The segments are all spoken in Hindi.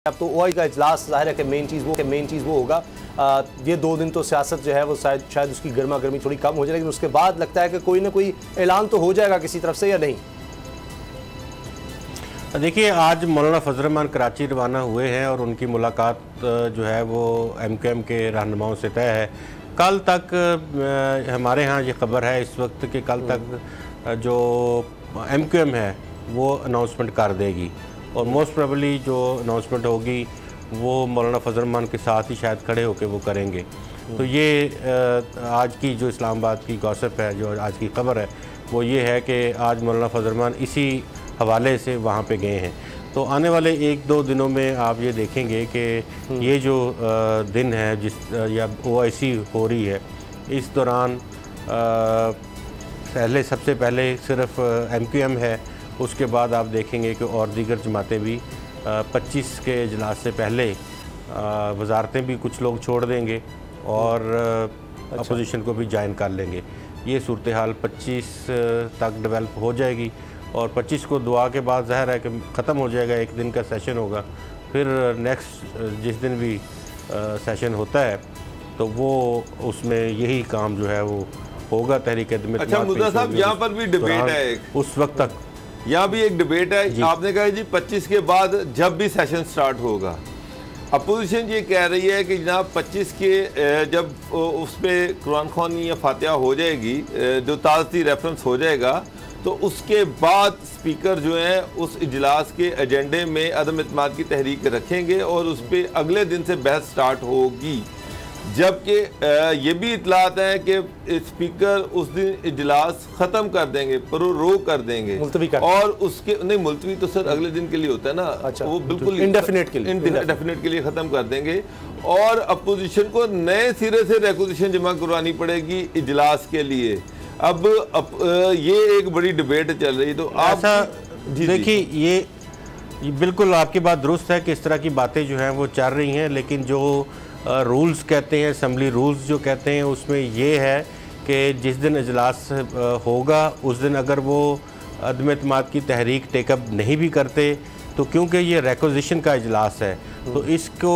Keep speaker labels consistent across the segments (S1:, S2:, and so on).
S1: अब तो ओआई का इजलास ज़ाहिर है कि मेन चीज़ वो होगा। ये 2 दिन तो सियासत जो है वो शायद उसकी गर्मा गर्मी थोड़ी कम हो जाए, लेकिन उसके बाद लगता है कि कोई ना कोई ऐलान तो हो जाएगा किसी तरफ से, या नहीं?
S2: देखिए, आज मौलाना फजल रहमान कराची रवाना हुए हैं और उनकी मुलाकात जो है वो MQM के रहनुमाओं से तय है। कल तक हमारे यहाँ ये खबर है इस वक्त कि कल तक जो MQM है वो अनाउंसमेंट कर देगी और मोस्ट प्रोबेबली जो अनाउंसमेंट होगी वो मौलाना फजल रहमान के साथ ही शायद खड़े होकर वो करेंगे। तो ये आज की जो इस्लामाबाद की गॉसिप है, जो आज की खबर है, वो ये है कि आज मौलाना फजल रहमान इसी हवाले से वहाँ पे गए हैं। तो आने वाले 1-2 दिनों में आप ये देखेंगे कि ये जो दिन है जिस या OIC हो रही है, इस दौरान सबसे पहले सिर्फ MQM है, उसके बाद आप देखेंगे कि और दीगर जमातें भी 25 के इजलास से पहले वजारतें भी कुछ लोग छोड़ देंगे और अपोजिशन को भी ज्वाइन कर लेंगे। ये सूरत हाल 25 तक डेवलप हो जाएगी और 25 को दुआ के बाद ज़ाहिर है कि ख़त्म हो जाएगा, एक दिन का सेशन होगा। फिर नेक्स्ट जिस दिन भी सेशन होता है तो वो उसमें यही काम जो है वो होगा, तहरीक अदम इत्तेमाद।
S3: अच्छा मुद्दा साहब, यहाँ पर भी डिबेट है
S2: उस वक्त तक,
S3: यहाँ भी एक डिबेट है। आपने कहा जी 25 के बाद जब भी सेशन स्टार्ट होगा, अपोजिशन ये कह रही है कि जनाब 25 के जब उस पर कुरान ख़वानी या फातिहा हो जाएगी, जो ताज़ी रेफरेंस हो जाएगा, तो उसके बाद स्पीकर जो हैं उस इजलास के एजेंडे में अदम इत्तेमाद की तहरीक रखेंगे और उस पर अगले दिन से बहस स्टार्ट होगी। जबकि ये भी इतलात है कि स्पीकर उस दिन इजलास ख़त्म कर देंगे, प्रोरोग कर देंगे, और उसके नहीं, मुलतवी तो सर अगले दिन के लिए होता है ना। अच्छा, वो बिल्कुल इंडेफिनेट के लिए ख़त्म कर देंगे और अपोजिशन को नए सिरे से रेक्विजिशन जमा करवानी पड़ेगी इजलास के लिए। अब ये एक बड़ी डिबेट चल रही। तो आप
S2: देखिए, ये बिल्कुल आपकी बात दुरुस्त है कि इस तरह की बातें जो हैं वो चल रही हैं, लेकिन जो रूल्स कहते हैं, असम्बली रूल्स जो कहते हैं, उसमें ये है कि जिस दिन इजलास होगा उस दिन अगर वो अदम इत्तेमाद की तहरीक टेकअप नहीं भी करते, तो क्योंकि ये रिक्विजिशन का इजलास है तो इसको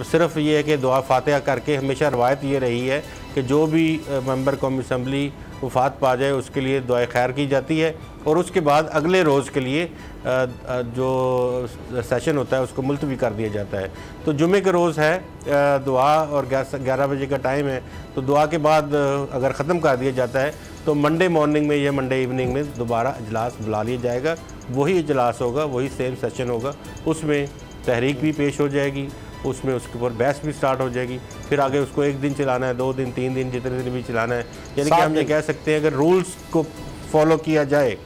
S2: सिर्फ ये है कि दुआ फातिहा करके, हमेशा रवायत ये रही है कि जो भी मेंबर कौमी असम्बली वफ़ात पा जाए उसके लिए दुआ खैर की जाती है और उसके बाद अगले रोज़ के लिए जो सेशन होता है उसको मुलतवी कर दिया जाता है। तो जुमे के रोज़ है दुआ और 11 बजे का टाइम है, तो दुआ के बाद अगर ख़त्म कर दिया जाता है तो मंडे मॉर्निंग में या मंडे इवनिंग में दोबारा इजलास बुला लिया जाएगा। वही इजलास होगा, वही सेम सेशन होगा, उसमें तहरीक भी पेश हो जाएगी, उसमें उसके ऊपर बहस भी स्टार्ट हो जाएगी। फिर आगे उसको 1 दिन चलाना है, 2 दिन, 3 दिन, जितने दिन भी चलाना है। यानी कि हम ये कह सकते हैं अगर रूल्स को फॉलो किया जाए,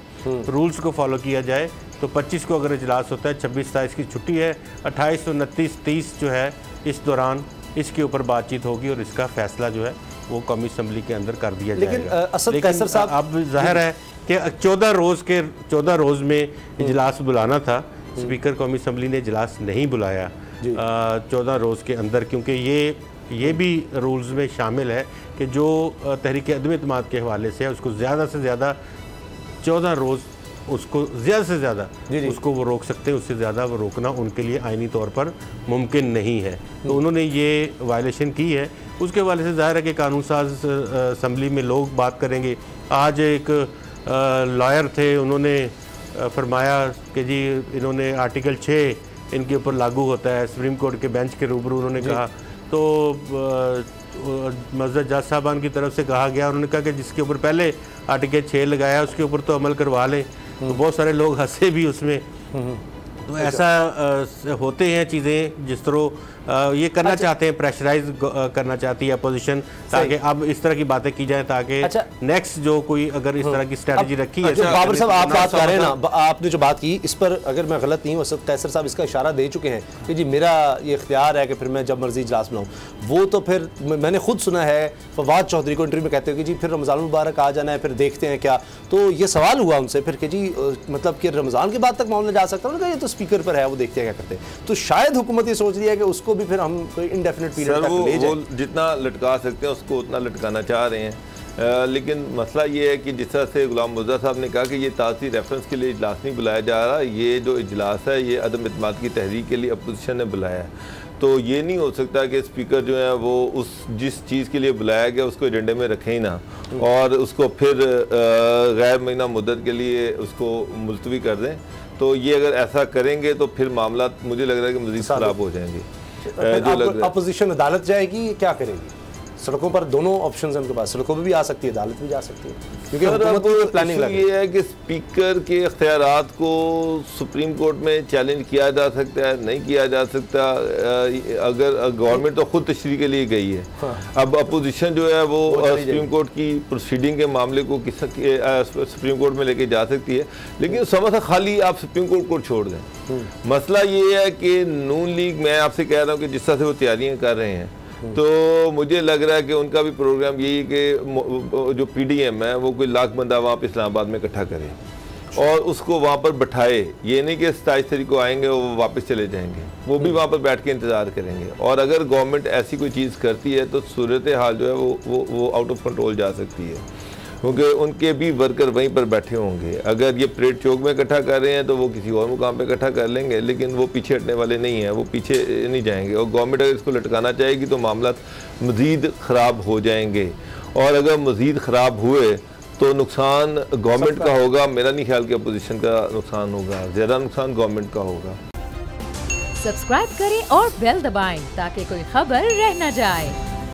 S2: तो 25 को अगर इजलास होता है, 26-27 की छुट्टी है, 28, 29, 30 जो है इस दौरान इसके ऊपर बातचीत होगी और इसका फैसला जो है वो कौमी असम्बली के अंदर कर दिया जाएगा। लेकिन अब जाहिर है कि 14 रोज़ में इजलास बुलाना था, स्पीकर कौमी असम्बली ने इजलास नहीं बुलाया 14 रोज़ के अंदर, क्योंकि ये भी रूल्स में शामिल है कि जो तहरीक अदम इत्तेमाद के हवाले से है उसको ज़्यादा से ज़्यादा 14 रोज़ उसको वो रोक सकते हैं, उससे ज़्यादा वो रोकना उनके लिए आइनी तौर पर मुमकिन नहीं है। तो उन्होंने ये वायलेशन की है। उसके हवाले से ज़ाहिर है कि कानून साज असम्बली में लोग बात करेंगे। आज एक लॉयर थे, उन्होंने फरमाया कि जी इन्होंने आर्टिकल 6 इनके ऊपर लागू होता है, सुप्रीम कोर्ट के बेंच के रूबरू उन्होंने कहा। तो मज़द जज साहबान की तरफ से कहा गया, उन्होंने कहा कि जिसके ऊपर पहले आर्टिकल 6 लगाया उसके ऊपर तो अमल करवा लें। तो बहुत सारे लोग हंसे भी उसमें। तो ऐसा होते हैं चीज़ें, जिस तरह ये करना चाहते हैं, प्रेशराइज करना चाहती है अपोजिशन, ताकि अब इस तरह की बातें की जाए ताकि नेक्स्ट जो कोई अगर इस तरह की स्ट्रेटजी रखी है।
S1: बाबर साहब, आप बात कर रहे हैं ना, आपने जो बात की इस पर अगर मैं गलत नहीं हूँ, कैसर साहब इसका इशारा दे चुके हैं कि जी मेरा ये इख्तियार है कि फिर मैं जब मर्जी इजलास बुलाऊँ। वो तो फिर मैंने खुद सुना है फवाद चौधरी को इंटरव्यू में कहते हो कि जी फिर रमज़ान मुबारक आ जाना है, फिर देखते हैं क्या। तो ये सवाल हुआ उनसे फिर कि जी मतलब कि रमज़ान के बाद तक मामला जा सकता है, ये तो स्पीकर पर है, वो देखते हैं क्या करते हैं। तो शायद हुकूमत ये सोच रही है कि उसको भी फिर हम कोई इंडेफिनिट पीरियड तक ले जाएं।
S3: वो जितना लटका सकते हैं उसको उतना लटकाना चाह रहे हैं। लेकिन मसला ये है कि जिस तरह से गुलाम मुर्तज़ा साहब ने कहा कि ये ताज़ी रेफरेंस के लिए इजलास नहीं बुलाया जा रहा, ये जो इजलास है ये अदम इत्मीनान की तहरीक के लिए अपोजिशन ने बुलाया है। तो ये नहीं हो सकता कि स्पीकर जो है वो उस जिस चीज़ के लिए बुलाया गया उसको एजेंडे में रखें ही ना, और उसको फिर गैर महीना मुद्दत के लिए उसको मुलतवी कर दें। तो ये अगर ऐसा करेंगे तो फिर मामला मुझे लग रहा है कि मज़ीद ख़राब हो जाएंगे।
S1: अपोजिशन अदालत जाएगी, क्या करेगी? सड़कों पर दोनों ऑप्शन हैं उनके पास, सड़कों पर भी आ सकती है, अदालत भी जा सकती है, क्योंकि हुकूमत की प्लानिंग
S3: ये है कि स्पीकर के इख्तियारात को सुप्रीम कोर्ट में चैलेंज किया जा सकता है, नहीं किया जा सकता। अगर गवर्नमेंट तो खुद तशरीह के लिए गई है, अब अपोजिशन जो है वो सुप्रीम कोर्ट की प्रोसीडिंग के मामले को सुप्रीम कोर्ट में लेके जा सकती है, लेकिन समझ खाली आप सुप्रीम कोर्ट को छोड़ दें। मसला ये है कि नून लीग, मैं आपसे कह रहा हूँ कि जिस तरह से वो तैयारियाँ कर रहे हैं, तो मुझे लग रहा है कि उनका भी प्रोग्राम यही कि जो पीडीएम है वो कोई लाख बंदा वहाँ पे इस्लामाबाद में इकट्ठा करे और उसको वहाँ पर बैठाए। ये नहीं कि 27 तारीख को आएंगे और वो वापस चले जाएंगे, वो भी वहाँ पर बैठ के इंतज़ार करेंगे। और अगर गवर्नमेंट ऐसी कोई चीज़ करती है तो सूरत हाल जो है वो आउट ऑफ कंट्रोल जा सकती है, क्योंकि उनके भी वर्कर वहीं पर बैठे होंगे। अगर ये परेड चौक में इकट्ठा कर रहे हैं तो वो किसी और मुकाम पे इकट्ठा कर लेंगे, लेकिन वो पीछे हटने वाले नहीं हैं, वो पीछे नहीं जाएंगे। और गवर्नमेंट अगर इसको लटकाना चाहेगी तो मामला मज़ीद ख़राब हो जाएंगे, और अगर मज़ीद ख़राब हुए तो नुकसान गवर्नमेंट का होगा। मेरा नहीं ख्याल कि अपोजिशन का नुकसान होगा, ज़्यादा नुकसान गवर्नमेंट का होगा।
S4: सब्सक्राइब करें और बेल दबाएं ताकि कोई खबर रह न जाए।